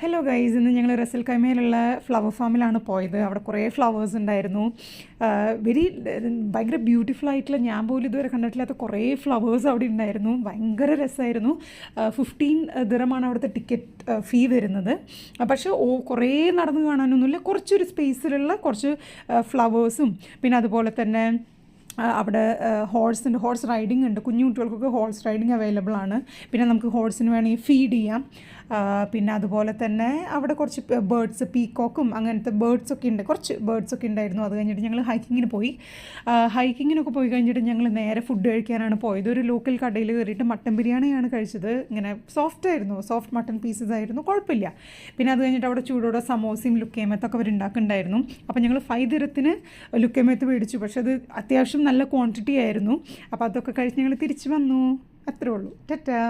Hello guys, ഇന്ന് ഞങ്ങൾ Russell കൈമയിലുള്ള flower ഫാമിലാണ് പോയത്. അവിടെ കുറേ ഫ്ലവേഴ്സ് ഉണ്ടായിരുന്നു. ഭയങ്കര ബ്യൂട്ടിഫുൾ ആയിട്ടുള്ള, ഞാൻ പോലും ഇതുവരെ കണ്ടിട്ടില്ലാത്ത കുറേ ഫ്ലവേഴ്സ് അവിടെ ഉണ്ടായിരുന്നു. ഭയങ്കര രസമായിരുന്നു. 15 ദിറമാണ് അവിടുത്തെ ടിക്കറ്റ് ഫീ വരുന്നത്. പക്ഷേ കുറേ നടന്ന് കാണാനൊന്നുമില്ല. കുറച്ചൊരു സ്പേസിലുള്ള കുറച്ച് ഫ്ലവേഴ്സും പിന്നെ അതുപോലെ തന്നെ അവിടെ ഹോഴ്സ് റൈഡിങ് ഉണ്ട്. കുഞ്ഞു കുട്ടികൾക്കൊക്കെ ഹോഴ്സ് റൈഡിങ് അവൈലബിൾ ആണ്. പിന്നെ നമുക്ക് ഹോഴ്സിന് വേണമെങ്കിൽ ഫീഡ് ചെയ്യാം. പിന്നെ അതുപോലെ തന്നെ അവിടെ കുറച്ച് ബേർഡ്സ്, പീക്കോക്കും അങ്ങനത്തെ ബേർഡ്സൊക്കെ ഉണ്ട്. കുറച്ച് ബേർഡ്സൊക്കെ ഉണ്ടായിരുന്നു. അത് കഴിഞ്ഞിട്ട് ഞങ്ങൾ ഹൈക്കിങ്ങിന് പോയി. ഹൈക്കിങ്ങിനൊക്കെ പോയി കഴിഞ്ഞിട്ട് ഞങ്ങൾ നേരെ ഫുഡ് കഴിക്കാനാണ് പോയത്. ഒരു ലോക്കൽ കടയിൽ കയറിയിട്ട് മട്ടൻ ബിരിയാണിയാണ് കഴിച്ചത്. ഇങ്ങനെ സോഫ്റ്റ് മട്ടൻ പീസസ് ആയിരുന്നു, കുഴപ്പമില്ല. പിന്നെ അത് കഴിഞ്ഞിട്ട് അവിടെ ചൂടോടെ സമോസയും ലുക്കേമത്തൊക്കെ അവർ ഉണ്ടാക്കുന്നുണ്ടായിരുന്നു. അപ്പോൾ ഞങ്ങൾ 5 ദിറത്തിന് ലുക്കേമത്ത് മേടിച്ചു. പക്ഷെ അത് അത്യാവശ്യം നല്ല ക്വാണ്ടിറ്റി ആയിരുന്നു. അപ്പോൾ അതൊക്കെ കഴിച്ച് ഞങ്ങൾ തിരിച്ചു വന്നു. അത്രേ ഉള്ളൂ. ടാറ്റാ.